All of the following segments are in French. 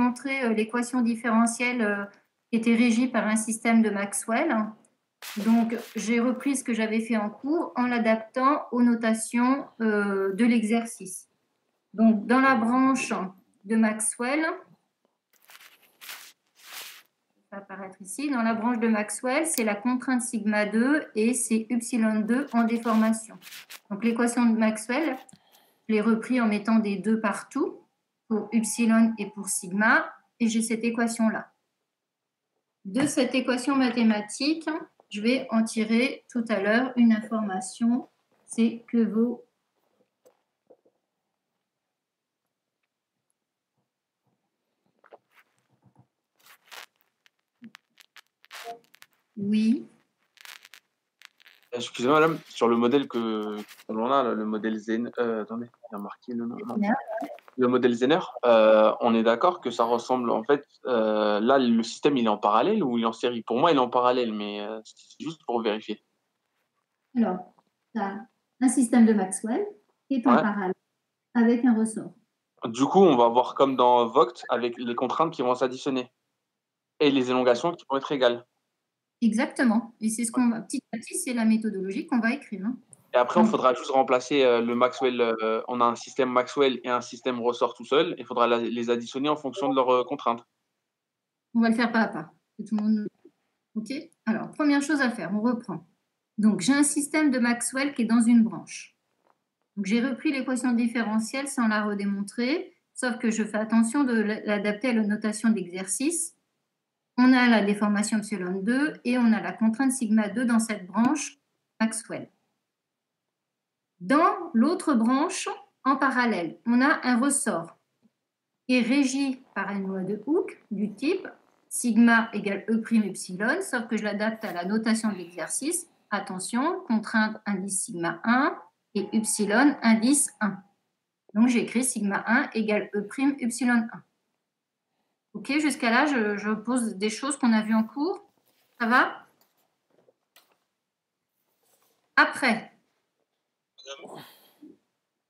montrer l'équation différentielle qui était régie par un système de Maxwell. Donc, j'ai repris ce que j'avais fait en cours en l'adaptant aux notations de l'exercice. Donc, dans la branche de Maxwell, ça va apparaître ici, dans la branche de Maxwell, c'est la contrainte sigma 2 et c'est upsilon 2 en déformation. Donc, l'équation de Maxwell, je l'ai repris en mettant des 2 partout pour upsilon et pour sigma, et j'ai cette équation-là. De cette équation mathématique, je vais en tirer tout à l'heure une information, c'est que vaut oui. Excusez-moi, madame, sur le modèle que l'on a, là, le modèle Zener, attendez, il y a marqué le nom. Le modèle Zener, on est d'accord que ça ressemble, en fait, là, le système, il est en parallèle ou il est en série? Pour moi, il est en parallèle, mais c'est juste pour vérifier. Alors, tu as un système de Maxwell qui est en parallèle avec un ressort. Du coup, on va voir comme dans Vogt avec les contraintes qui vont s'additionner et les élongations qui vont être égales. Exactement. Et c'est ce qu'on va, petit à petit, c'est la méthodologie qu'on va écrire. Hein. Et après, il faudra juste remplacer le Maxwell. On a un système Maxwell et un système ressort tout seul. Il faudra les additionner en fonction de leurs contraintes. On va le faire pas à pas. Que tout le monde... OK? Alors, première chose à faire, on reprend. Donc, j'ai un système de Maxwell qui est dans une branche. Donc, j'ai repris l'équation différentielle sans la redémontrer, sauf que je fais attention de l'adapter à la notation d'exercice. On a la déformation epsilon 2 et on a la contrainte sigma 2 dans cette branche Maxwell. Dans l'autre branche, en parallèle, on a un ressort qui est régi par une loi de Hooke du type sigma égale E' epsilon, sauf que je l'adapte à la notation de l'exercice. Attention, contrainte indice sigma 1 et epsilon indice 1. Donc, j'écris sigma 1 égale E' epsilon 1. OK, jusqu'à là, je pose des choses qu'on a vues en cours. Ça va? Après. Madame.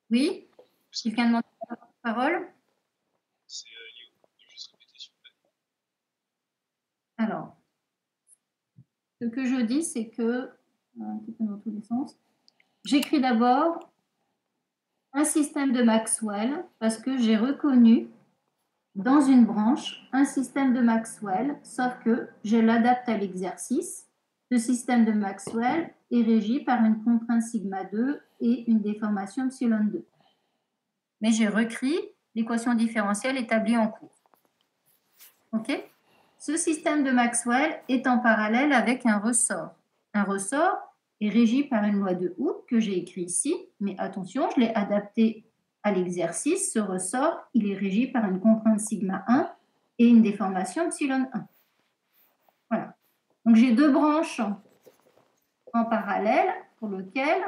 Oui? Quelqu'un demande la parole? C'est Léo. Juste répéter, s'il vous plaît. Alors, ce que je dis, c'est que, un petit peu dans tous les sens, j'écris d'abord un système de Maxwell parce que j'ai reconnu dans une branche un système de Maxwell, sauf que je l'adapte à l'exercice. Le système de Maxwell est régi par une contrainte sigma 2 et une déformation epsilon 2. Mais j'ai recrit l'équation différentielle établie en cours. OK? Ce système de Maxwell est en parallèle avec un ressort. Un ressort est régi par une loi de Hooke que j'ai écrit ici, mais attention, je l'ai adapté à l'exercice. Ce ressort, il est régi par une contrainte sigma 1 et une déformation epsilon 1. Voilà. Donc, j'ai deux branches en parallèle pour lesquelles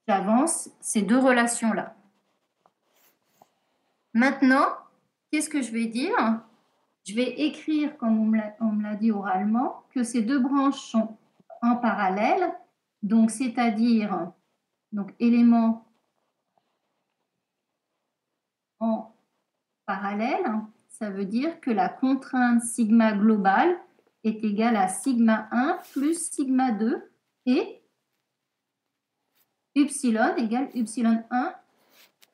j'avance ces deux relations-là. Maintenant, qu'est-ce que je vais dire? Je vais écrire, comme on me l'a dit oralement, que ces deux branches sont en parallèle, donc c'est-à-dire éléments en parallèle, ça veut dire que la contrainte sigma globale est égale à sigma 1 plus sigma 2 et epsilon égale epsilon 1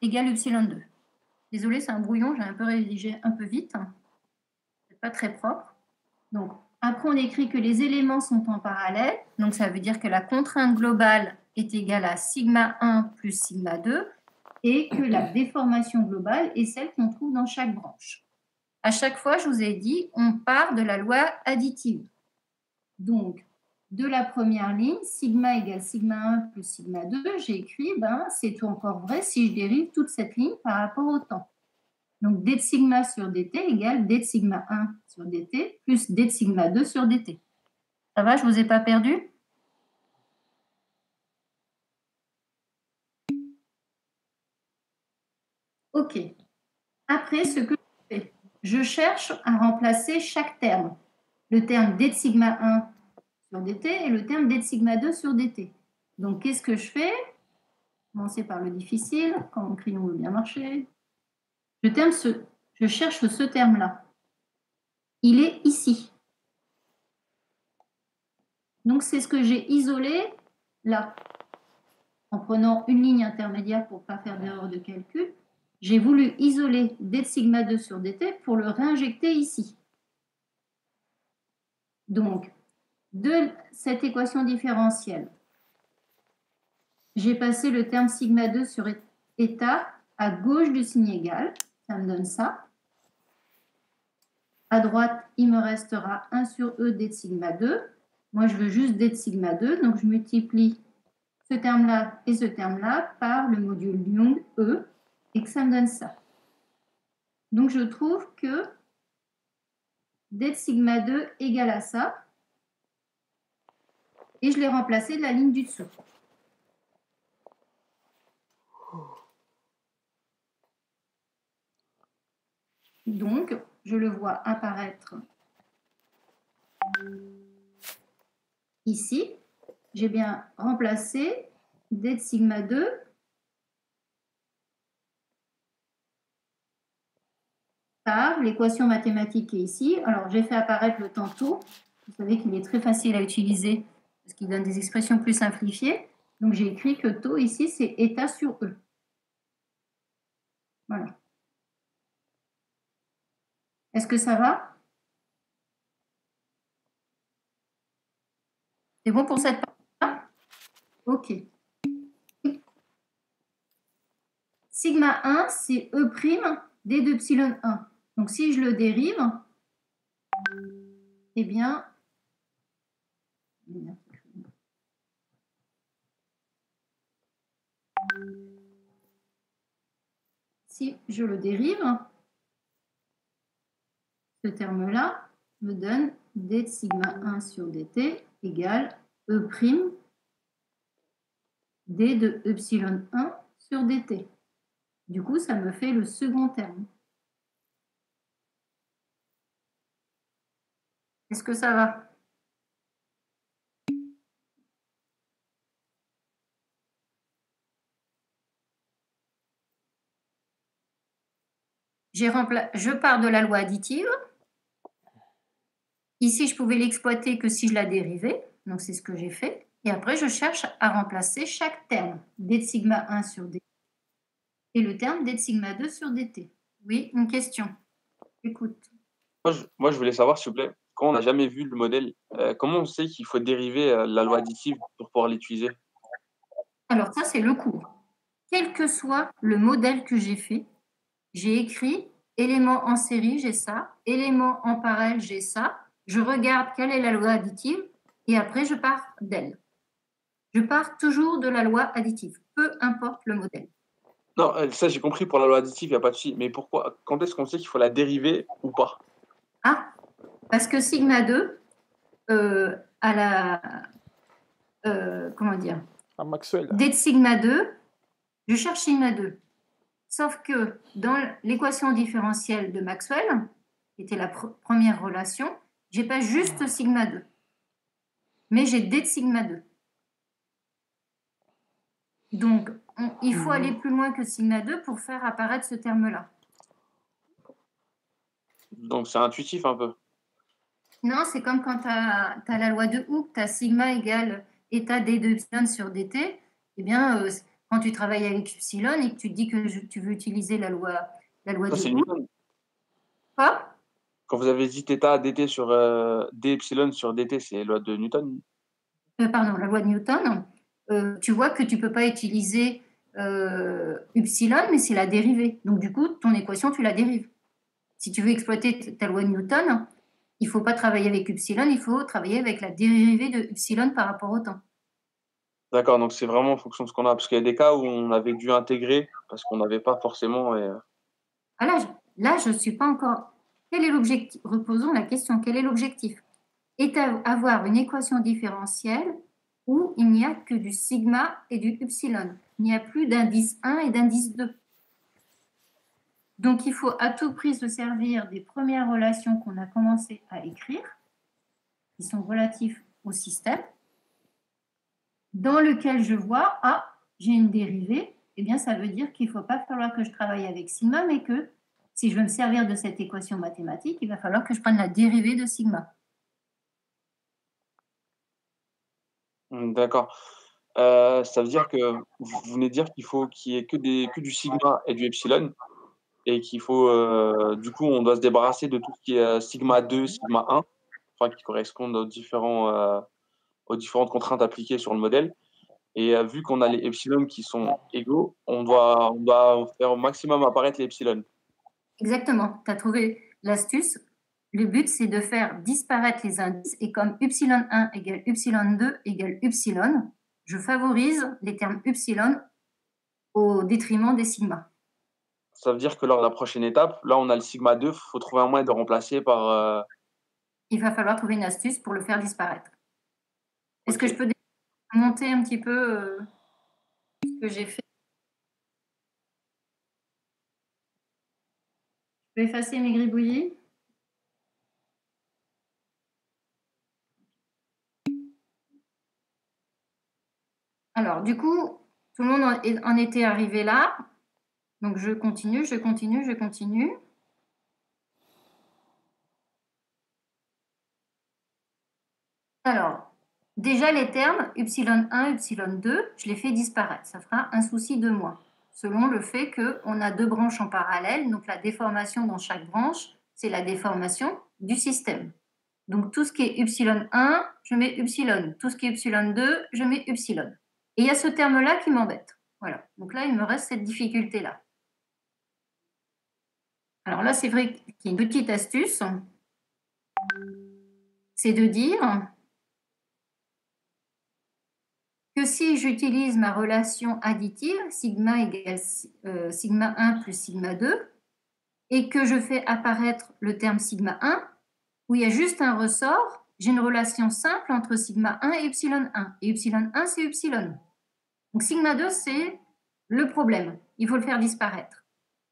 égale epsilon 2. Désolée, c'est un brouillon, j'ai un peu rédigé un peu vite. C'est pas très propre. Donc, après, on écrit que les éléments sont en parallèle. Donc, ça veut dire que la contrainte globale est égale à sigma 1 plus sigma 2 et que la déformation globale est celle qu'on trouve dans chaque branche. À chaque fois, je vous ai dit, on part de la loi additive. Donc, de la première ligne, sigma égale sigma 1 plus sigma 2, j'ai écrit, c'est tout encore vrai si je dérive toute cette ligne par rapport au temps. Donc, d de sigma sur dt égale d de sigma 1 sur dt plus d de sigma 2 sur dt. Ça va, je ne vous ai pas perdu? OK. Après, ce que je fais, je cherche à remplacer chaque terme. Le terme d de sigma 1 sur dt et le terme d de sigma 2 sur dt. Donc, qu'est-ce que je fais? Commencer par le difficile, quand mon crayon veut bien marcher. Je je cherche ce terme-là. Il est ici. Donc, c'est ce que j'ai isolé là. En prenant une ligne intermédiaire pour ne pas faire d'erreur de calcul, j'ai voulu isoler d de sigma 2 sur dt pour le réinjecter ici. Donc, de cette équation différentielle, j'ai passé le terme sigma 2 sur état à gauche du signe égal. Ça me donne ça. À droite, il me restera 1 sur E d de sigma 2. Moi, je veux juste d de sigma 2. Donc, je multiplie ce terme-là et ce terme-là par le module Young E et que ça me donne ça. Donc, je trouve que d de sigma 2 égale à ça. Et je l'ai remplacé de la ligne du dessous. Donc, je le vois apparaître ici. J'ai bien remplacé d de sigma 2 par l'équation mathématique qui est ici. Alors, j'ai fait apparaître le tantôt. Vous savez qu'il est très facile à utiliser parce qu'il donne des expressions plus simplifiées. Donc, j'ai écrit que taux ici, c'est état sur E. Voilà. Est-ce que ça va? C'est bon pour cette partie-là? OK. Sigma 1, c'est E' d de epsilon 1. Donc, si je le dérive, eh bien, si je le dérive, ce terme-là me donne d de sigma 1 sur dt égale E' d de epsilon 1 sur dt. Du coup, ça me fait le second terme. Est-ce que ça va? Je pars de la loi additive. Ici, je pouvais l'exploiter que si je la dérivais. Donc, c'est ce que j'ai fait. Et après, je cherche à remplacer chaque terme. D de sigma 1 sur dt. Et le terme d de sigma 2 sur dt. Oui, une question. Écoute. Moi, je voulais savoir, s'il vous plaît, quand on n'a jamais vu le modèle, comment on sait qu'il faut dériver la loi additive pour pouvoir l'utiliser? Alors, ça, c'est le cours. Quel que soit le modèle que j'ai fait, j'ai écrit élément en série, j'ai ça, élément en parallèle, j'ai ça. Je regarde quelle est la loi additive et après, je pars d'elle. Je pars toujours de la loi additive, peu importe le modèle. Non, ça, j'ai compris pour la loi additive, il n'y a pas de souci. Mais pourquoi? Quand est-ce qu'on sait qu'il faut la dériver ou pas? Ah, parce que sigma 2, à la. Comment dire? À Maxwell. D de sigma 2, je cherche sigma 2. Sauf que dans l'équation différentielle de Maxwell, qui était la première relation, je n'ai pas juste sigma 2, mais j'ai d de sigma 2. Donc, il faut aller plus loin que sigma 2 pour faire apparaître ce terme-là. Donc, c'est intuitif un peu. Non, c'est comme quand tu as la loi de Hooke, tu as sigma égale état d de epsilon sur dt. Eh bien, quand tu travailles avec epsilon et que tu te dis que tu veux utiliser la loi Ça, de c'est Hooke. Newton. Quoi? Quand vous avez dit θ dt sur d epsilon sur dt, c'est la loi de Newton? Pardon, la loi de Newton. Tu vois que tu ne peux pas utiliser epsilon, mais c'est la dérivée. Donc, du coup, ton équation, tu la dérives. Si tu veux exploiter ta loi de Newton, il ne faut pas travailler avec epsilon, il faut travailler avec la dérivée de epsilon par rapport au temps. D'accord, donc c'est vraiment en fonction de ce qu'on a. Parce qu'il y a des cas où on avait dû intégrer parce qu'on n'avait pas forcément. Ah là, je ne suis pas encore. Quel est l'objectif? Reposons la question. Quel est l'objectif? Est avoir une équation différentielle où il n'y a que du sigma et du epsilon. Il n'y a plus d'indice 1 et d'indice 2. Donc, il faut à tout prix se servir des premières relations qu'on a commencé à écrire, qui sont relatives au système, dans lequel je vois, ah, j'ai une dérivée, eh bien, ça veut dire qu'il ne faut pas falloir que je travaille avec sigma, mais que Si je veux me servir de cette équation mathématique, il va falloir que je prenne la dérivée de sigma. D'accord. Ça veut dire que vous venez de dire qu'il faut qu'il y ait que du sigma et du epsilon et qu'il faut, du coup, on doit se débarrasser de tout ce qui est sigma 2, sigma 1, enfin, qui correspondent aux différentes contraintes appliquées sur le modèle. Et vu qu'on a les epsilon qui sont égaux, on doit faire au maximum apparaître les epsilon. Exactement, tu as trouvé l'astuce. Le but, c'est de faire disparaître les indices. Et comme ε1 égale ε2 égale epsilon, je favorise les termes epsilon au détriment des sigma. Ça veut dire que lors de la prochaine étape, là, on a le sigma 2, il faut trouver un moyen de remplacer par. Il va falloir trouver une astuce pour le faire disparaître. Est-ce que Ok. je peux monter un petit peu ce que j'ai fait? Je vais effacer mes gribouillis. Alors, du coup, tout le monde en était arrivé là. Donc, je continue, je continue, je continue. Alors, déjà les termes ε1, ε2, je les fais disparaître. Ça fera un souci de moins, selon le fait qu'on a deux branches en parallèle. Donc, la déformation dans chaque branche, c'est la déformation du système. Donc, tout ce qui est ε1, je mets epsilon. Tout ce qui est ε2, je mets epsilon. Et il y a ce terme-là qui m'embête. Voilà. Donc là, il me reste cette difficulté-là. Alors là, c'est vrai qu'il y a une petite astuce. C'est de dire que si j'utilise ma relation additive, sigma égale sigma 1 plus sigma 2, et que je fais apparaître le terme sigma 1, où il y a juste un ressort, j'ai une relation simple entre sigma 1 et epsilon 1. Et epsilon 1, c'est epsilon. Donc sigma 2, c'est le problème. Il faut le faire disparaître.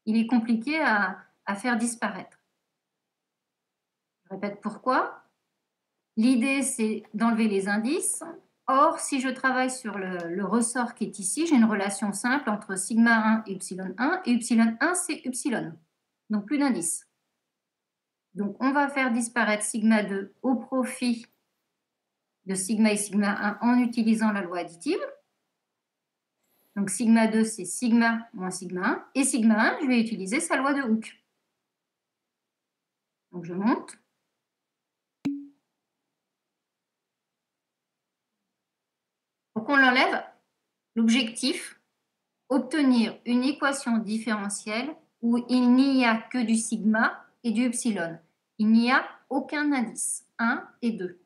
Il est compliqué à faire disparaître. Je répète pourquoi. L'idée, c'est d'enlever les indices. Or, si je travaille sur le ressort qui est ici, j'ai une relation simple entre sigma 1 et epsilon 1. Et epsilon 1, c'est epsilon. Donc, plus d'indices. Donc, on va faire disparaître sigma 2 au profit de sigma et sigma 1 en utilisant la loi additive. Donc, sigma 2, c'est sigma moins sigma 1. Et sigma 1, je vais utiliser sa loi de Hooke. Donc, je monte. Pour qu'on l'enlève, l'objectif, obtenir une équation différentielle où il n'y a que du sigma et du epsilon. Il n'y a aucun indice, 1 et 2.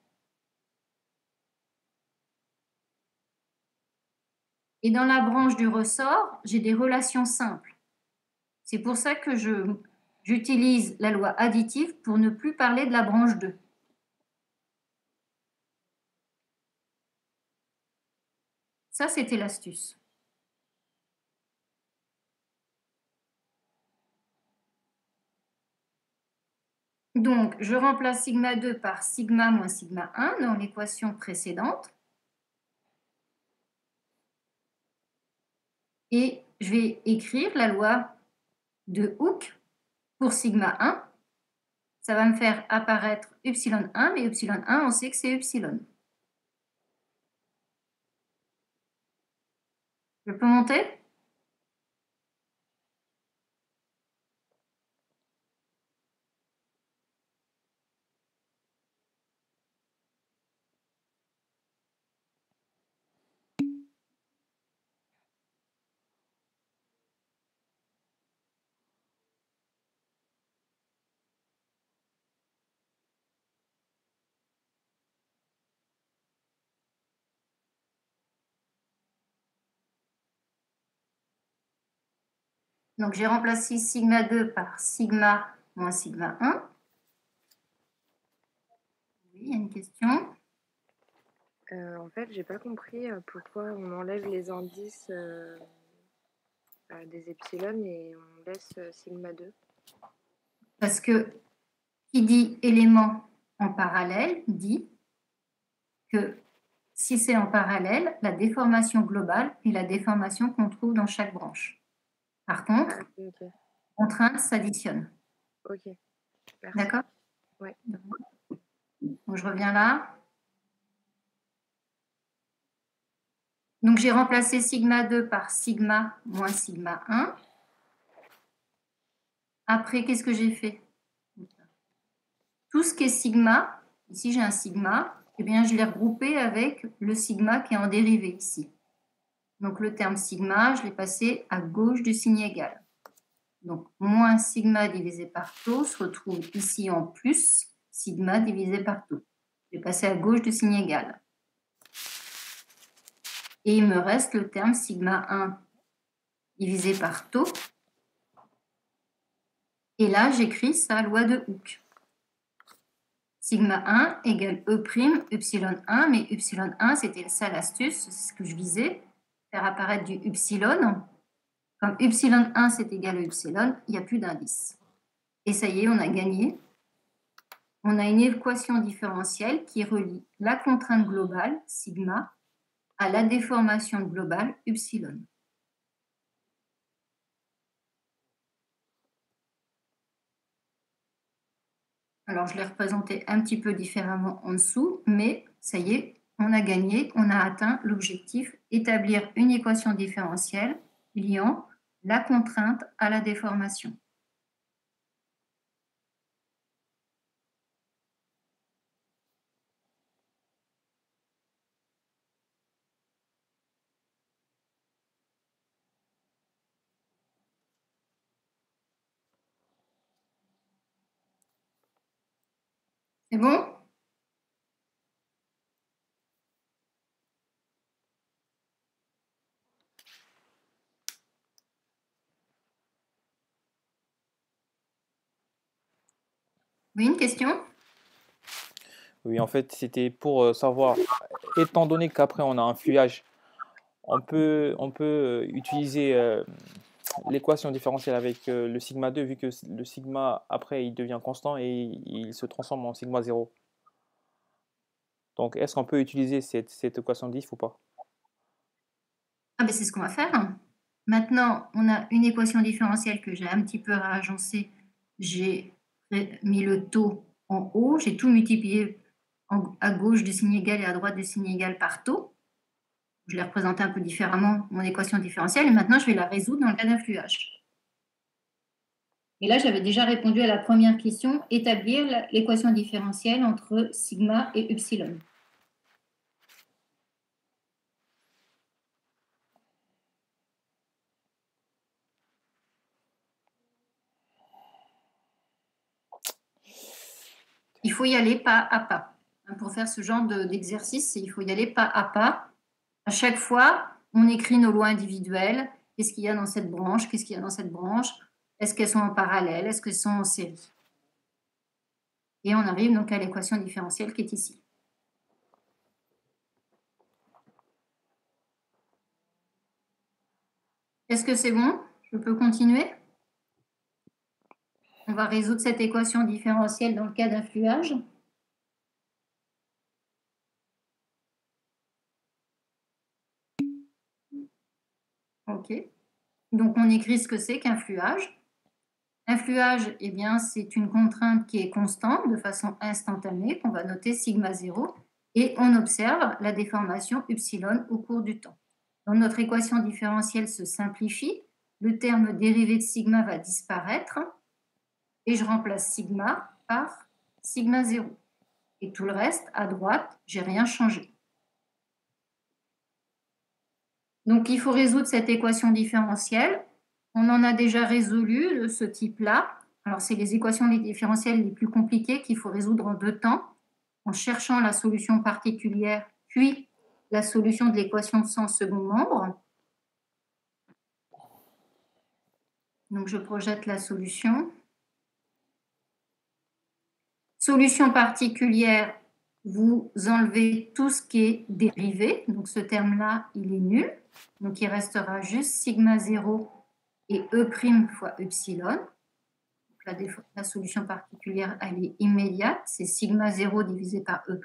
Et dans la branche du ressort, j'ai des relations simples. C'est pour ça que j'utilise la loi additive pour ne plus parler de la branche 2. Ça, c'était l'astuce. Donc, je remplace sigma 2 par sigma moins sigma 1 dans l'équation précédente. Et je vais écrire la loi de Hooke pour sigma 1. Ça va me faire apparaître epsilon 1, mais epsilon 1, on sait que c'est epsilon. Je peux monter ? Donc, j'ai remplacé sigma 2 par sigma moins sigma 1. Oui, il y a une question. En fait, j'ai pas compris pourquoi on enlève les indices des epsilon et on laisse sigma 2. Parce que qui dit élément en parallèle dit que si c'est en parallèle, la déformation globale est la déformation qu'on trouve dans chaque branche. Par contre, Okay. contraintes s'additionnent. Ok, merci. D'accord? Ouais. Donc, je reviens là. Donc, j'ai remplacé sigma 2 par sigma moins sigma 1. Après, qu'est-ce que j'ai fait? Tout ce qui est sigma, ici j'ai un sigma, eh bien, je l'ai regroupé avec le sigma qui est en dérivée ici. Donc, le terme sigma, je l'ai passé à gauche du signe égal. Donc, moins sigma divisé par tau se retrouve ici en plus sigma divisé par tau. Je l'ai passé à gauche du signe égal. Et il me reste le terme sigma 1 divisé par tau. Et là, j'écris sa loi de Hooke. Sigma 1 égale E', epsilon 1, mais epsilon 1, c'était ça l'astuce, c'est ce que je visais, faire apparaître du epsilon. Comme epsilon 1, c'est égal à epsilon, il n'y a plus d'indice. Et ça y est, on a gagné. On a une équation différentielle qui relie la contrainte globale, sigma, à la déformation globale, epsilon. Alors, je l'ai représenté un petit peu différemment en dessous, mais ça y est, on a gagné, on a atteint l'objectif, établir une équation différentielle liant la contrainte à la déformation. C'est bon? Oui, une question? Oui, en fait, c'était pour savoir, étant donné qu'après on a un fluage, on peut utiliser l'équation différentielle avec le sigma 2, vu que le sigma, après, il devient constant et il se transforme en sigma 0. Donc, est-ce qu'on peut utiliser cette équation diff ou pas? Ah ben c'est ce qu'on va faire. Maintenant, on a une équation différentielle que j'ai un petit peu réagencée. J'ai mis le taux en haut, j'ai tout multiplié à gauche du signe égal et à droite du signe égal par taux. Je l'ai représenté un peu différemment, mon équation différentielle, et maintenant je vais la résoudre dans le cas d'un fluage. Et là, j'avais déjà répondu à la première question, établir l'équation différentielle entre sigma et epsilon. Il faut y aller pas à pas. Pour faire ce genre d'exercice, il faut y aller pas à pas. À chaque fois, on écrit nos lois individuelles. Qu'est-ce qu'il y a dans cette branche? Qu'est-ce qu'il y a dans cette branche? Est-ce qu'elles sont en parallèle? Est-ce qu'elles sont en série? Et on arrive donc à l'équation différentielle qui est ici. Est-ce que c'est bon? Je peux continuer? On va résoudre cette équation différentielle dans le cas d'un fluage. OK. Donc, on écrit ce que c'est qu'un fluage. Un fluage, eh bien, c'est une contrainte qui est constante de façon instantanée, qu'on va noter sigma 0, et on observe la déformation epsilon au cours du temps. Donc, notre équation différentielle se simplifie. Le terme dérivé de sigma va disparaître et je remplace sigma par sigma 0. Et tout le reste, à droite, j'ai rien changé. Donc, il faut résoudre cette équation différentielle. On en a déjà résolu de ce type-là. Alors, c'est les équations différentielles les plus compliquées qu'il faut résoudre en 2 temps, en cherchant la solution particulière, puis la solution de l'équation sans second membre. Donc, je projette la solution. Solution particulière, vous enlevez tout ce qui est dérivé. Donc, ce terme-là, il est nul. Donc, il restera juste sigma 0 et E' fois epsilon. La solution particulière, elle est immédiate. C'est sigma 0 divisé par E'.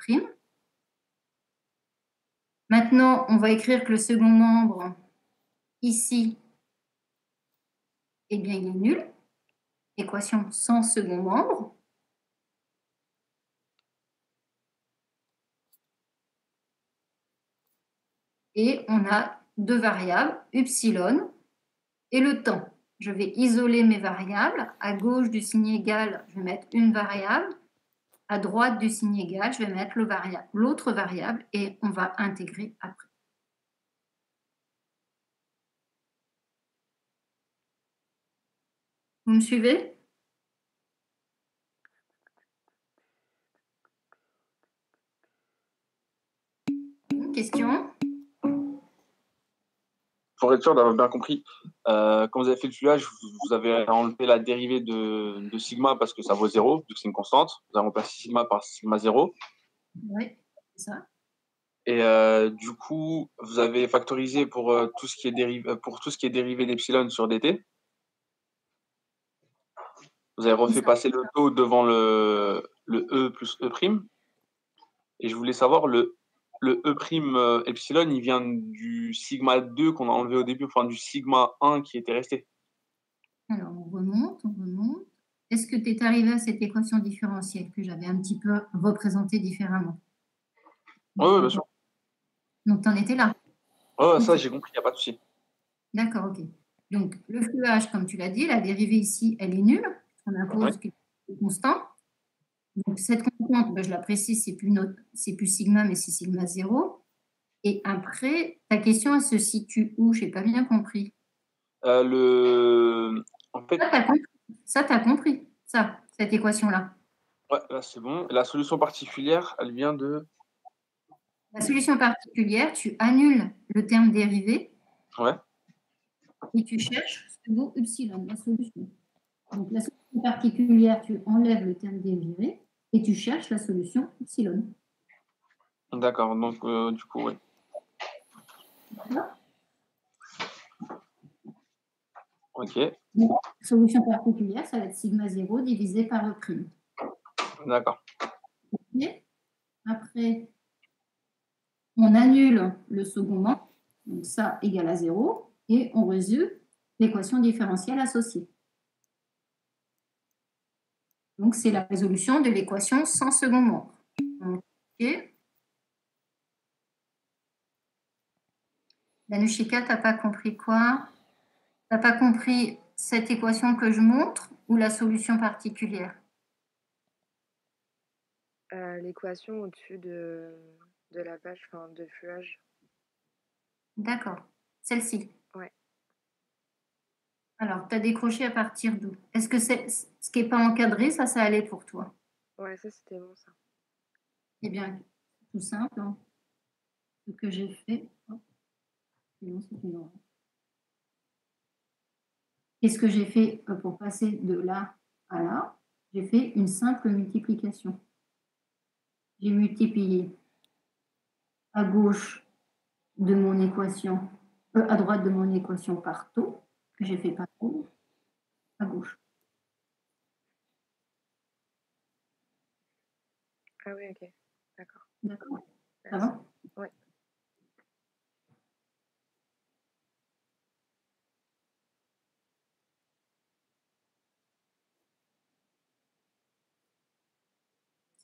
Maintenant, on va écrire que le second membre, ici, eh bien, il est nul. équation sans second membre. Et on a deux variables, upsilon et le temps. Je vais isoler mes variables. À gauche du signe égal, je vais mettre une variable. À droite du signe égal, je vais mettre l'autre variable et on va intégrer après. Vous me suivez? Une question? Pour être sûr d'avoir bien compris, quand vous avez fait le fluage, vous avez enlevé la dérivée de sigma parce que ça vaut 0, vu que c'est une constante. Vous avez remplacé sigma par sigma 0. Oui, c'est ça. Et du coup, vous avez factorisé pour tout ce qui est dérivé d'epsilon sur dt. Vous avez refait passer le taux devant le E plus E'. Et je voulais savoir, le E' epsilon, il vient du sigma 2 qu'on a enlevé au début, enfin du sigma 1 qui était resté. Alors, on remonte. Est-ce que tu es arrivé à cette équation différentielle que j'avais un petit peu représentée différemment? Oui, bien sûr. Donc, tu en étais là? Ouais, ça, j'ai compris, il n'y a pas de souci. D'accord, ok. Donc, le fluage, comme tu l'as dit, la dérivée ici, elle est nulle. On impose quelque chose de constant. Donc, cette constante, ben, je la précise, c'est plus sigma, mais c'est sigma 0. Et après, ta question, elle se situe où? Je n'ai pas bien compris. En fait, Ça, tu as compris, ça, cette équation-là. ouais, là, c'est bon. La solution particulière, elle vient de... La solution particulière, tu annules le terme dérivé. Ouais. Et tu cherches ce que vaut upsilon, la solution. Donc, la solution particulière, tu enlèves le terme dérivé et tu cherches la solution epsilon. D'accord, donc du coup, oui. Ok. Donc, solution particulière, ça va être sigma 0 divisé par le prime. D'accord. Okay. Après, on annule le second membre, donc ça égale à 0, et on résume l'équation différentielle associée. Donc, c'est la résolution de l'équation sans second membre. Ok. Danushika, tu n'as pas compris quoi? Tu n'as pas compris cette équation que je montre ou la solution particulière? L'équation au-dessus de la page de fluage. D'accord. Celle-ci. Ouais. Alors, tu as décroché à partir d'où? Est-ce que ce qui n'est pas encadré, ça allait pour toi? Ouais, ça c'était bon, ça. Eh bien, tout simple. Hein. Ce que j'ai fait. Oh. Non, c'est une horreur. Qu'est-ce que j'ai fait pour passer de là à là? J'ai fait une simple multiplication. J'ai multiplié à gauche de mon équation, à droite de mon équation par taux, que j'ai fait par taux, à gauche. Ah oui, ok. D'accord. D'accord. Ça va? Oui.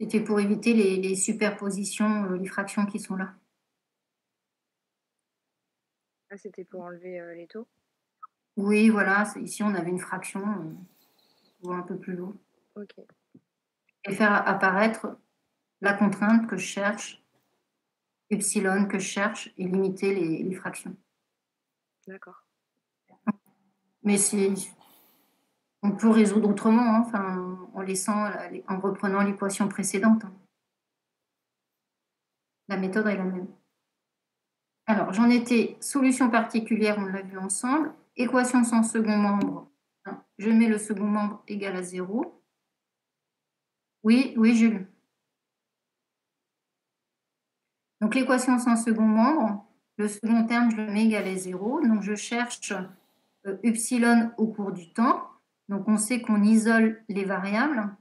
C'était pour éviter les superpositions, les fractions qui sont là. Ah, c'était pour enlever les taux? Oui, voilà. Ici, on avait une fraction un peu plus lourd. Ok. Et faire apparaître la contrainte que je cherche, epsilon que je cherche, et limiter les fractions. D'accord. Mais on peut résoudre autrement, hein, enfin, en reprenant l'équation précédente. Hein. La méthode est la même. Alors, j'en étais solution particulière, on l'a vu ensemble. Équation sans second membre. Hein, je mets le second membre égal à 0. Oui, Jules. Donc, l'équation sans second membre, le second terme, je le mets égal à 0. Donc, je cherche upsilon au cours du temps. Donc, on sait qu'on isole les variables.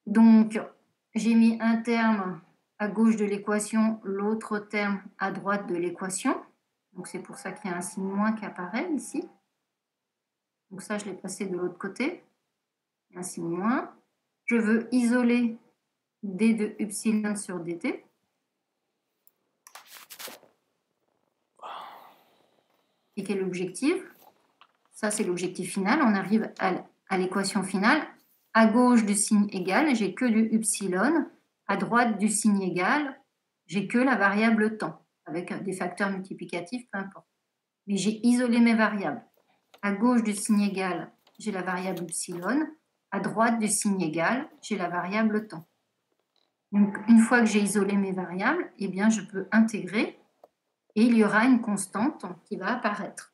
Donc, j'ai mis un terme à gauche de l'équation, l'autre terme à droite de l'équation. Donc, c'est pour ça qu'il y a un signe moins qui apparaît ici. Donc ça, je l'ai passé de l'autre côté. Ainsi moins. Je veux isoler d de upsilon sur dt. Et quel est l'objectif? Ça, c'est l'objectif final. On arrive à l'équation finale. À gauche du signe égal, j'ai que du upsilon. À droite du signe égal, j'ai que la variable temps, avec des facteurs multiplicatifs, peu importe. Mais j'ai isolé mes variables. À gauche du signe égal, j'ai la variable upsilon. À droite du signe égal, j'ai la variable temps. Donc, une fois que j'ai isolé mes variables, eh bien, je peux intégrer et il y aura une constante qui va apparaître.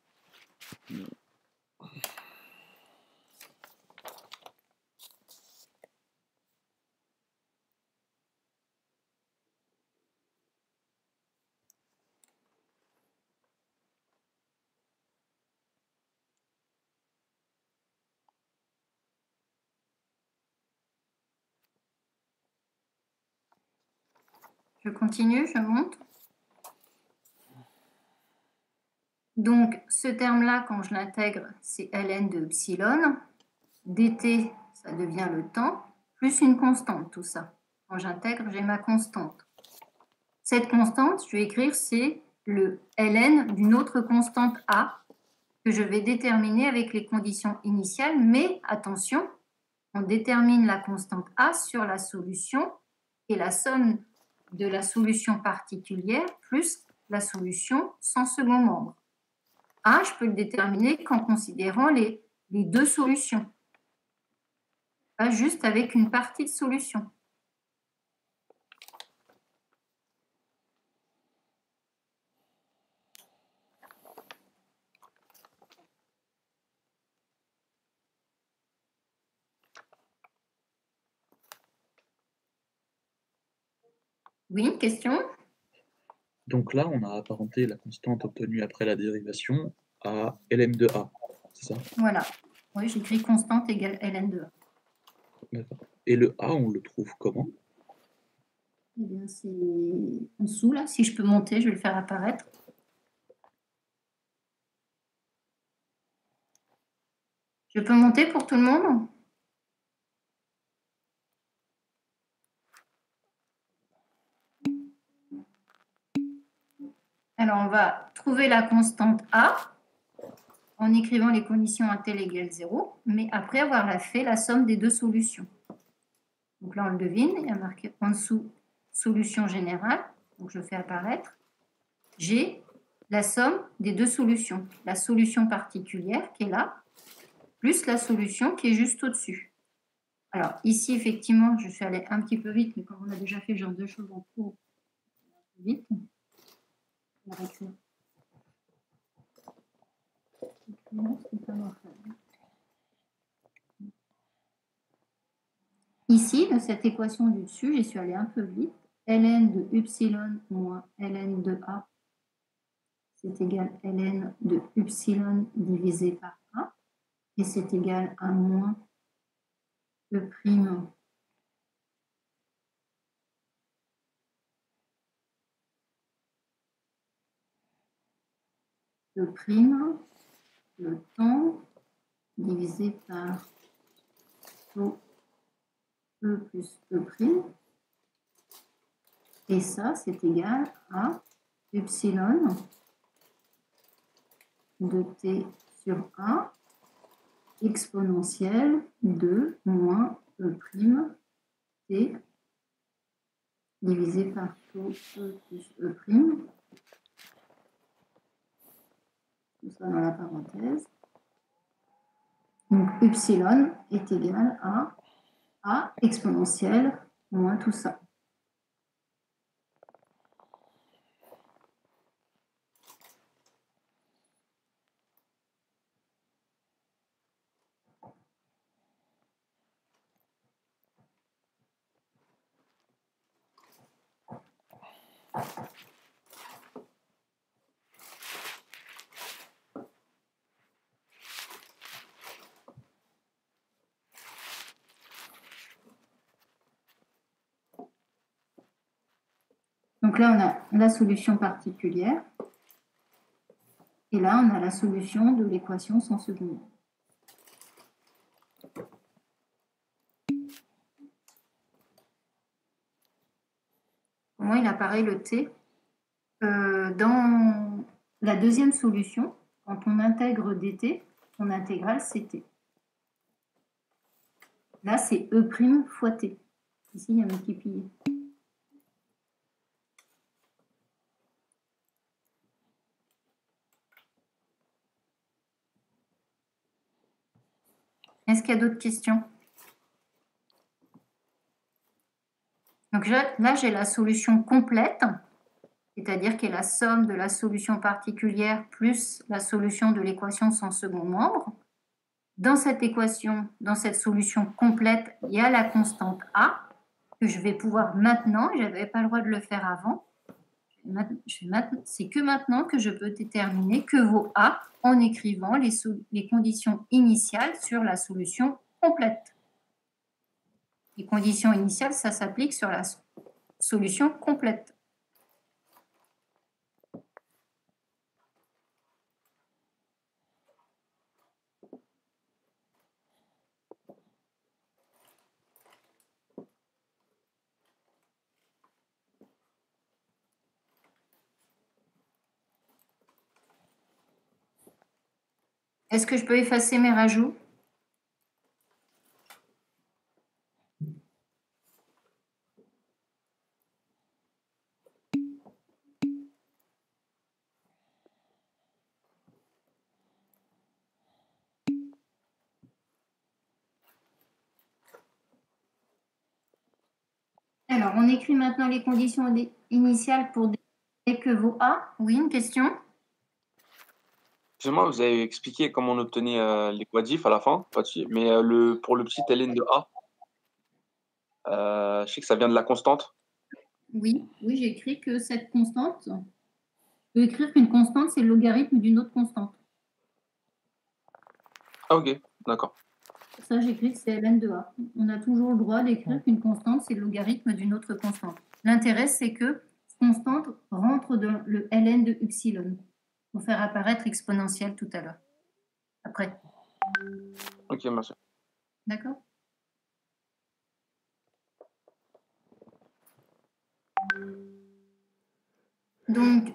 Je continue, je monte. Donc, ce terme-là, quand je l'intègre, c'est ln de epsilon. dt, ça devient le temps, plus une constante, tout ça. Quand j'intègre, j'ai ma constante. Cette constante, je vais écrire, c'est le ln d'une autre constante a que je vais déterminer avec les conditions initiales. Mais attention, on détermine la constante a sur la solution et la somme de la solution particulière plus la solution sans second membre. A, je peux le déterminer qu'en considérant les deux solutions, pas juste avec une partie de solution. Oui, une question? Donc là, on a apparenté la constante obtenue après la dérivation à ln de a, c'est ça? Voilà. Oui, j'écris constante égale ln de a. D'accord. Et le a, on le trouve comment? Eh bien, c'est en dessous, là. Si je peux monter, je vais le faire apparaître. Je peux monter pour tout le monde? Alors, on va trouver la constante a en écrivant les conditions à tel égale 0, mais après avoir fait la somme des deux solutions. Donc là, on le devine, il y a marqué en dessous solution générale, donc je fais apparaître. J'ai la somme des deux solutions, la solution particulière qui est là, plus la solution qui est juste au-dessus. Alors ici, effectivement, je suis allée un petit peu vite, mais comme on a déjà fait ce genre de choses en cours, vite, on va écrire. Ici, dans cette équation du dessus, j'y suis allée un peu vite. ln de upsilon moins ln de a, c'est égal à ln de upsilon divisé par a, et c'est égal à moins e prime e prime, le temps, divisé par taux E plus E prime. Et ça, c'est égal à epsilon de t sur A exponentielle de moins E prime t divisé par taux E plus E prime. Tout ça dans la parenthèse. Donc, epsilon est égal à A exponentielle moins tout ça. Donc là, on a la solution particulière. Et là, on a la solution de l'équation sans second. comment il apparaît le t. Dans la deuxième solution, quand on intègre dt, son intégrale c'est t. Là, c'est E' fois t. Ici, il y a multiplié. Est-ce qu'il y a d'autres questions? Donc là, j'ai la solution complète, c'est-à-dire qui est la somme de la solution particulière plus la solution de l'équation sans second membre. Dans cette équation, dans cette solution complète, il y a la constante A que je vais pouvoir maintenant, et je n'avais pas le droit de le faire avant, c'est que maintenant que je peux déterminer que vaut A en écrivant les conditions initiales sur la solution complète. Les conditions initiales, ça s'applique sur la solution complète. Est-ce que je peux effacer mes rajouts? Alors, on écrit maintenant les conditions initiales pour déterminer que vaut A. Oui, une question? Excusez-moi, vous avez expliqué comment on obtenait les quadifs à la fin, pas de souci. Mais pour le petit ln de A, je sais que ça vient de la constante. Oui, j'ai écrit que cette constante, je peux écrire qu'une constante, c'est le logarithme d'une autre constante. Ah, ok, d'accord. Pour ça, j'écris que c'est ln de A. On a toujours le droit d'écrire qu'une constante, c'est le logarithme d'une autre constante. L'intérêt, c'est que cette constante rentre dans le ln de upsilon pour faire apparaître exponentielle tout à l'heure. Après. Ok, merci. D'accord? Donc,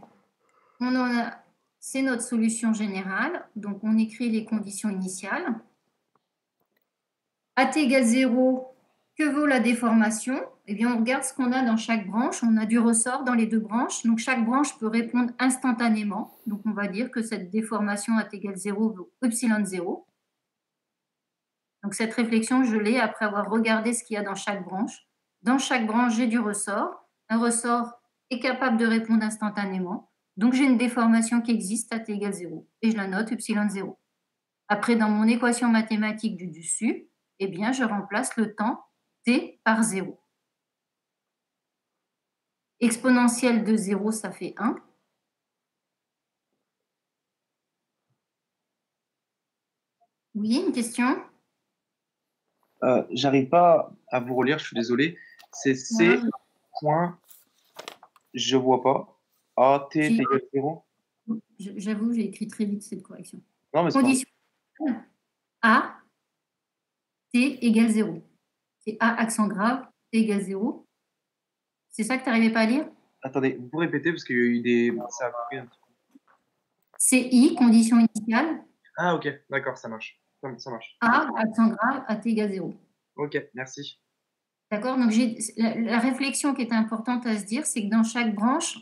c'est notre solution générale. Donc, on écrit les conditions initiales. AT égale 0, que vaut la déformation? Eh bien, on regarde ce qu'on a dans chaque branche. On a du ressort dans les deux branches. Donc, chaque branche peut répondre instantanément. Donc, on va dire que cette déformation AT égale 0 vaut epsilon 0. Donc, cette réflexion, je l'ai après avoir regardé ce qu'il y a dans chaque branche. Dans chaque branche, j'ai du ressort. Un ressort est capable de répondre instantanément. Donc, j'ai une déformation qui existe, AT égale 0. Et je la note, epsilon 0. Après, dans mon équation mathématique du dessus, eh bien, je remplace le temps t par 0. Exponentielle de 0, ça fait 1. Oui, une question? J'arrive pas à vous relire, je suis désolé. C'est C point, je vois pas. A, T est égal 0. J'avoue, j'ai écrit très vite cette correction. Non, mais c'est Condition A, T égale 0. C'est A accent grave, T égale 0. C'est ça que tu n'arrivais pas à lire? Attendez, vous pouvez répéter parce qu'il y a eu des. Ça a coupé un petit peu. C'est I, condition initiale. Ah, ok, d'accord, ça marche. Ça marche. A, accent grave, AT égale 0. Ok, merci. D'accord? Donc, la réflexion qui est importante à se dire, c'est que dans chaque branche,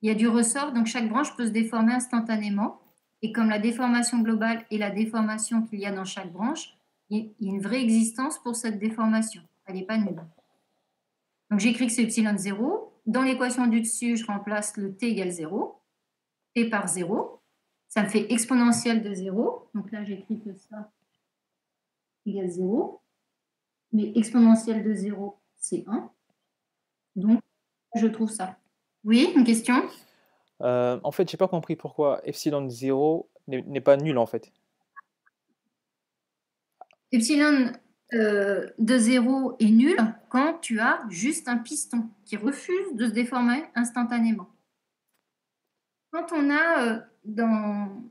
il y a du ressort, donc chaque branche peut se déformer instantanément. Et comme la déformation globale est la déformation qu'il y a dans chaque branche, il y a une vraie existence pour cette déformation. Elle n'est pas nulle. Donc, j'écris que c'est epsilon 0. Dans l'équation du dessus, je remplace le t égale 0. T par 0. Ça me fait exponentielle de 0. Donc là, j'écris que ça égale 0. Mais exponentielle de 0, c'est 1. Donc, je trouve ça. Oui, une question? En fait, j'ai pas compris pourquoi epsilon 0 n'est pas nul en fait. Epsilon de 0 est nul quand tu as juste un piston qui refuse de se déformer instantanément. Quand on a dans...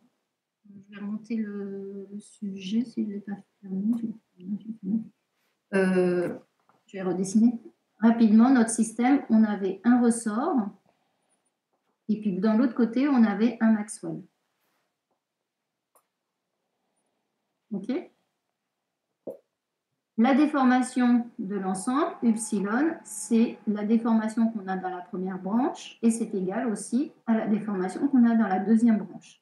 Je vais remonter le sujet si je ne l'ai pas fermé. Je vais redessiner. rapidement, notre système, on avait un ressort, et puis dans l'autre côté, on avait un Maxwell. OK? La déformation de l'ensemble, upsilon, c'est la déformation qu'on a dans la première branche, et c'est égal aussi à la déformation qu'on a dans la deuxième branche.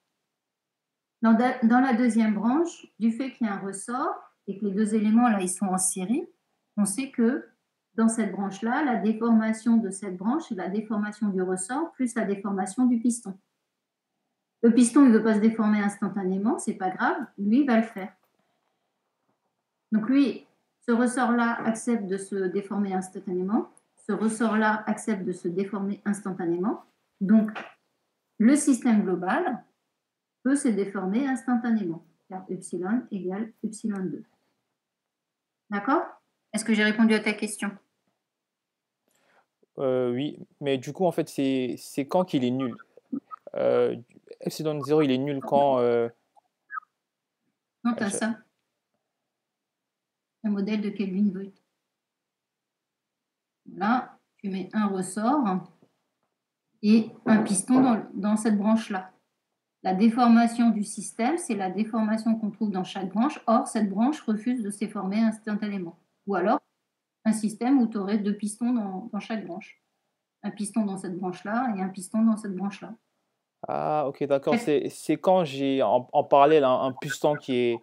Dans la deuxième branche, du fait qu'il y a un ressort, et que les deux éléments, là, ils sont en série, on sait que dans cette branche-là, la déformation de cette branche, c'est la déformation du ressort plus la déformation du piston. Le piston, il ne veut pas se déformer instantanément, c'est pas grave, lui, il va le faire. Donc lui, ce ressort-là accepte de se déformer instantanément, ce ressort-là accepte de se déformer instantanément. Donc, le système global peut se déformer instantanément, car upsilon égale upsilon 2. D'accord? Est-ce que j'ai répondu à ta question? Oui, mais du coup, en fait, c'est quand qu'il est nul. Epsilon 0, il est nul quand... Non, tu as ça. Un modèle de Kelvin-Voigt. Là, tu mets un ressort et un piston dans cette branche-là. La déformation du système, c'est la déformation qu'on trouve dans chaque branche. Or, cette branche refuse de se déformer instantanément. Ou alors, un système où tu aurais deux pistons dans chaque branche. Un piston dans cette branche-là et un piston dans cette branche-là. Ah, ok, d'accord. C'est quand j'ai en parallèle un piston qui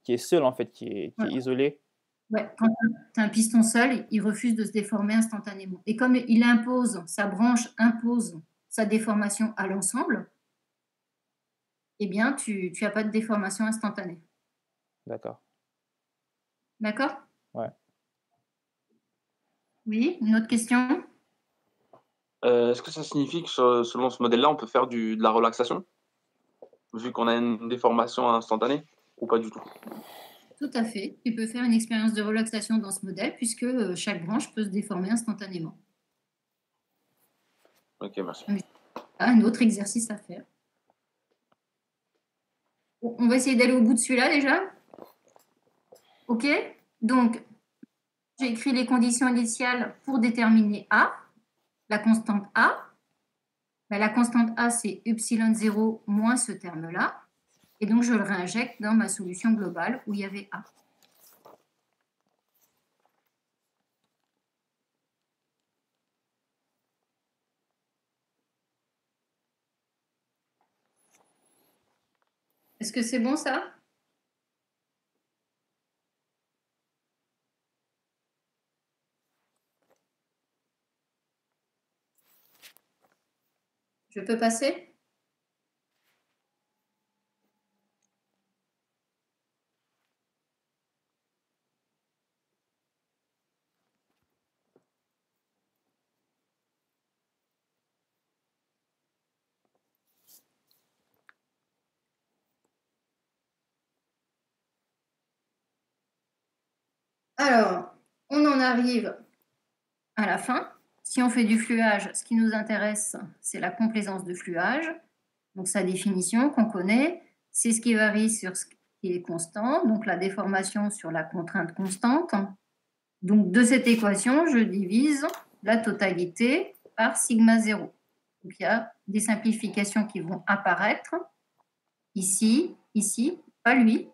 est seul, en fait, qui est isolé. Ouais, quand tu as un piston seul, il refuse de se déformer instantanément. Et comme sa branche impose sa déformation à l'ensemble, eh bien, tu n'as pas de déformation instantanée. D'accord. D'accord? Ouais. Oui, une autre question? Est-ce que ça signifie que selon ce modèle-là, on peut faire de la relaxation, vu qu'on a une déformation instantanée, ou pas du tout? Tout à fait. Tu peux faire une expérience de relaxation dans ce modèle, puisque chaque branche peut se déformer instantanément. Ok, merci. Un autre exercice à faire. On va essayer d'aller au bout de celui-là déjà. OK? Donc, j'ai écrit les conditions initiales pour déterminer A, la constante A. Ben, la constante A, c'est upsilon 0 moins ce terme-là. Et donc, je le réinjecte dans ma solution globale où il y avait A. Est-ce que c'est bon ça? Je peux passer? Alors, on en arrive à la fin. Si on fait du fluage, ce qui nous intéresse, c'est la complaisance de fluage. Donc, sa définition qu'on connaît, c'est ce qui varie sur ce qui est constant, donc la déformation sur la contrainte constante. Donc, de cette équation, je divise la totalité par sigma 0. Donc, il y a des simplifications qui vont apparaître ici, ici, pas lui.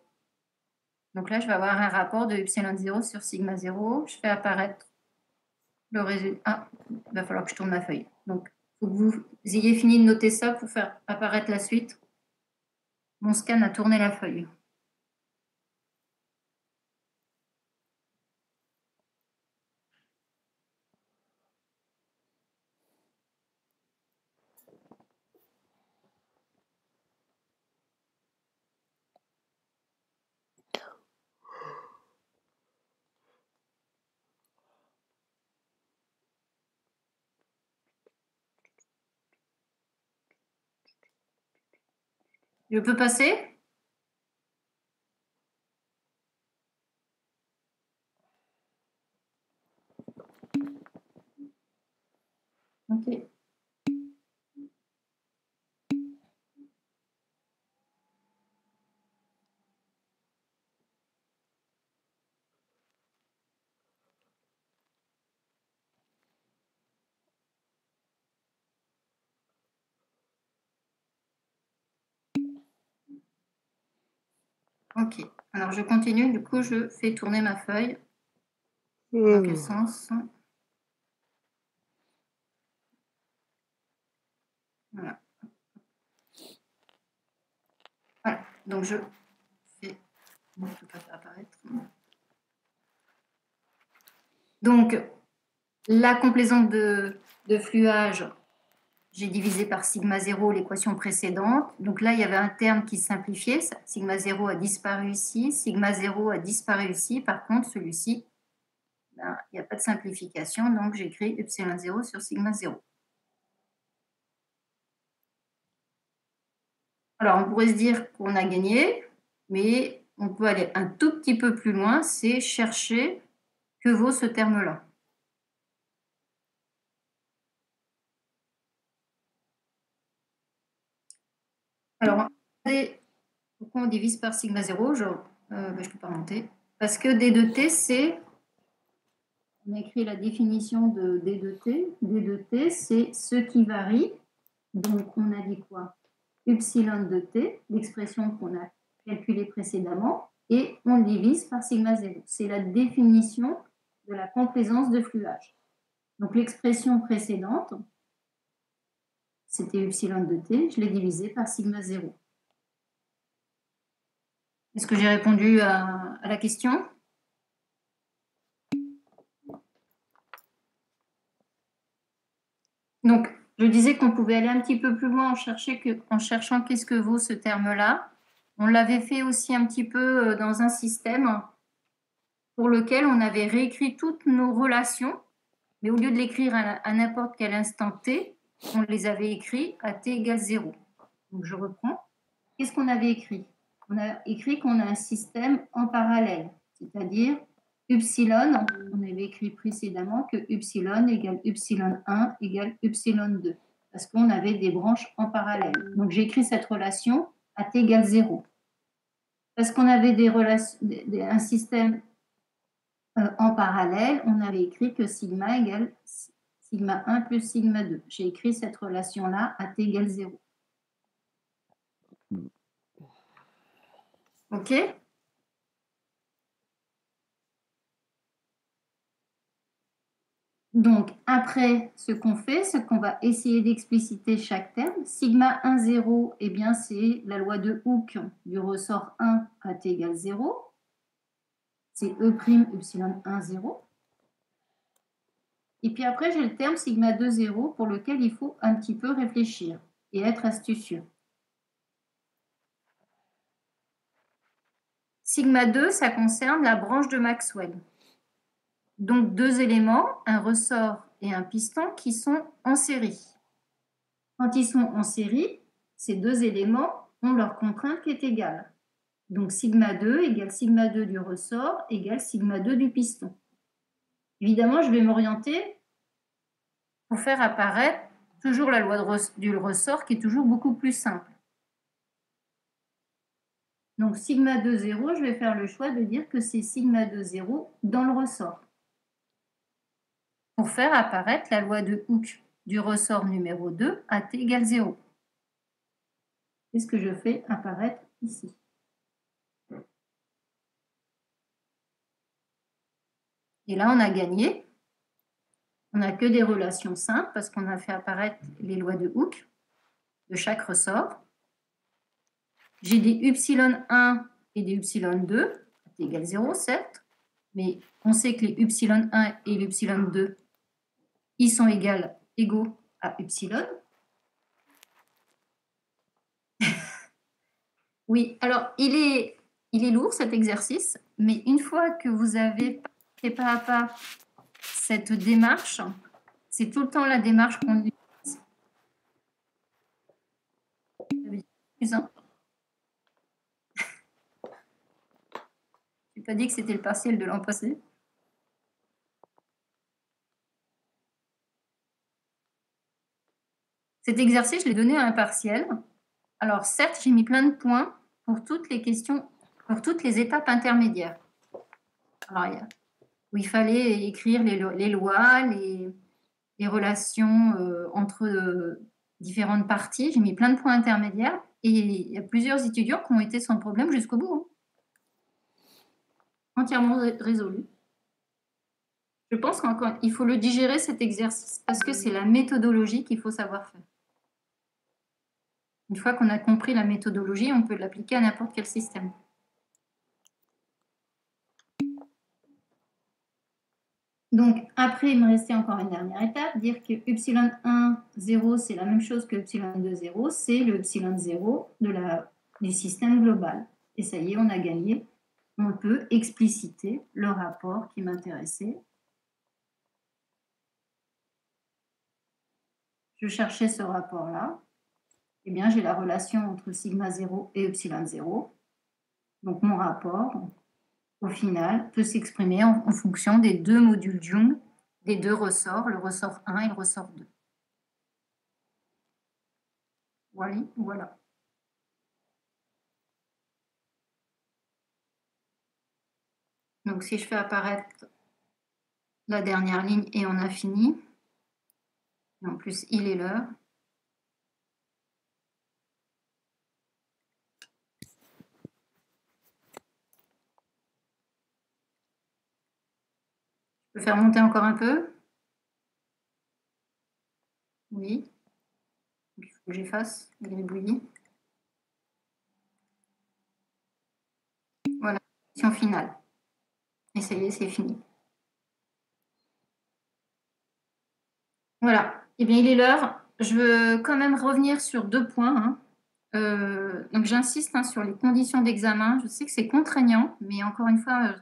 Donc là, je vais avoir un rapport de epsilon 0 sur sigma 0. Je fais apparaître le résultat. Ah, il va falloir que je tourne ma feuille. Donc, il faut que vous ayez fini de noter ça pour faire apparaître la suite. Mon scan a tourné la feuille. Je peux passer? Ok. Ok. Alors, je continue. Du coup, je fais tourner ma feuille. Dans quel sens? Voilà. Voilà. Donc, je fais... Bon, je ne peux pas faire apparaître. Donc, la complaisance de fluage, j'ai divisé par sigma 0 l'équation précédente. Donc là, il y avait un terme qui simplifiait. Sigma 0 a disparu ici. Sigma 0 a disparu ici. Par contre, celui-ci, ben, il n'y a pas de simplification. Donc, j'écris epsilon 0 sur sigma 0. Alors, on pourrait se dire qu'on a gagné, mais on peut aller un tout petit peu plus loin, c'est chercher que vaut ce terme-là. Alors, pourquoi on divise par sigma 0? Je ne peux pas monter. Parce que D de T, c'est... On a écrit la définition de D de T. D de T, c'est ce qui varie. Donc, on a dit quoi? Epsilon de T, l'expression qu'on a calculée précédemment, et on divise par sigma 0. C'est la définition de la complaisance de fluage. Donc, l'expression précédente, c'était epsilon de T, je l'ai divisé par sigma 0. Est-ce que j'ai répondu à la question? Donc, je disais qu'on pouvait aller un petit peu plus loin en cherchant qu'est-ce que vaut ce terme-là. On l'avait fait aussi un petit peu dans un système pour lequel on avait réécrit toutes nos relations, mais au lieu de l'écrire à n'importe quel instant t, on les avait écrits à t égale 0. Donc, je reprends. Qu'est-ce qu'on avait écrit? On a écrit qu'on a un système en parallèle, c'est-à-dire epsilon, on avait écrit précédemment que epsilon égale epsilon 1 égale epsilon 2, parce qu'on avait des branches en parallèle. Donc, j'ai écrit cette relation à t égale 0. Parce qu'on avait un système en parallèle, on avait écrit que sigma égale sigma 1 plus sigma 2. J'ai écrit cette relation-là à t égale 0. OK? Donc, après ce qu'on fait, c'est qu'on va essayer d'expliciter chaque terme. Sigma 1, 0, eh bien, c'est la loi de Hooke du ressort 1 à t égale 0. C'est E' epsilon 1, 0. Et puis après, j'ai le terme sigma 2, 0 pour lequel il faut un petit peu réfléchir et être astucieux. Sigma 2, ça concerne la branche de Maxwell. Donc, deux éléments, un ressort et un piston qui sont en série. Quand ils sont en série, ces deux éléments ont leur contrainte qui est égale. Donc, sigma 2 égale sigma 2 du ressort égale sigma 2 du piston. Évidemment, je vais m'orienter pour faire apparaître toujours la loi du ressort qui est toujours beaucoup plus simple. Donc, sigma 2, 0, je vais faire le choix de dire que c'est sigma 2, 0 dans le ressort. Pour faire apparaître la loi de Hooke du ressort numéro 2 à t égale 0. C'est ce que je fais apparaître ici. Et là, on a gagné. On n'a que des relations simples parce qu'on a fait apparaître les lois de Hooke de chaque ressort. J'ai des epsilon 1 et des epsilon 2, à t égale 0, certes, mais on sait que les epsilon 1 et l'epsilon 2, ils sont égaux à epsilon. Oui, alors il est lourd cet exercice, mais une fois que vous avez fait pas à pas cette démarche, c'est tout le temps la démarche qu'on utilise. Je n'ai pas dit que c'était le partiel de l'an passé. Cet exercice, je l'ai donné à un partiel. Alors certes, j'ai mis plein de points pour toutes les questions, pour toutes les étapes intermédiaires. Alors, où il fallait écrire les lois, les relations entre différentes parties. J'ai mis plein de points intermédiaires et il y a plusieurs étudiants qui ont été sans problème jusqu'au bout. entièrement résolu. Je pense qu'il faut le digérer, cet exercice, parce que c'est la méthodologie qu'il faut savoir faire. Une fois qu'on a compris la méthodologie, on peut l'appliquer à n'importe quel système. Donc, après, il me restait encore une dernière étape, dire que ε1, 0, c'est la même chose que ε2, 0, c'est le ε0 du système global. Et ça y est, on a gagné. On peut expliciter le rapport qui m'intéressait. Je cherchais ce rapport-là. Eh bien, j'ai la relation entre sigma 0 et ε0. Donc, mon rapport, au final, peut s'exprimer en fonction des deux modules Jung, des deux ressorts, le ressort 1 et le ressort 2. Voilà. Donc, si je fais apparaître la dernière ligne et on a fini, et en plus, il est l'heure. Je peux faire monter encore un peu? Oui. Il faut que j'efface les gribouillis. Voilà, question finale. Et ça y est, c'est fini. Voilà. Eh bien, il est l'heure. Je veux quand même revenir sur 2 points. Donc, j'insiste sur les conditions d'examen. Je sais que c'est contraignant, mais encore une fois,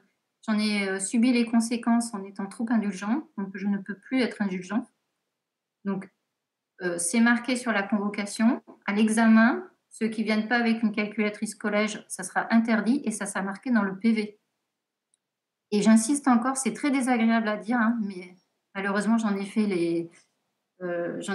j'en ai subi les conséquences en étant trop indulgent. Donc, je ne peux plus être indulgent. Donc, c'est marqué sur la convocation. À l'examen, ceux qui ne viennent pas avec une calculatrice collège, ça sera interdit et ça sera marqué dans le PV. Et j'insiste encore, c'est très désagréable à dire, mais malheureusement, j'en ai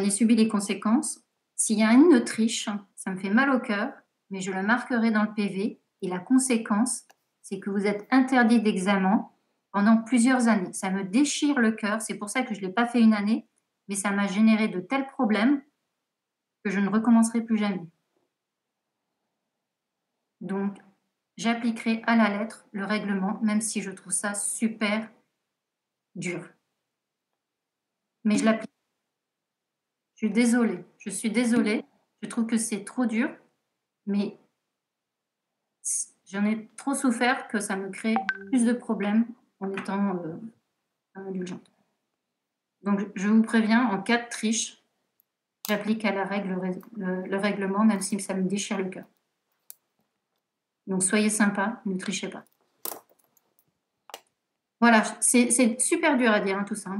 subi les conséquences. S'il y a une triche, ça me fait mal au cœur, mais je le marquerai dans le PV. Et la conséquence, c'est que vous êtes interdit d'examen pendant plusieurs années. Ça me déchire le cœur. C'est pour ça que je ne l'ai pas fait une année, mais ça m'a généré de tels problèmes que je ne recommencerai plus jamais. Donc, j'appliquerai à la lettre le règlement, même si je trouve ça super dur. Mais je l'applique. Je suis désolée. Je trouve que c'est trop dur, mais j'en ai trop souffert que ça me crée plus de problèmes en étant indulgente. Donc, je vous préviens, en cas de triche, j'applique à la règle le règlement, même si ça me déchire le cœur. Donc, soyez sympa, ne trichez pas. Voilà, c'est super dur à dire tout ça.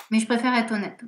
Mais je préfère être honnête.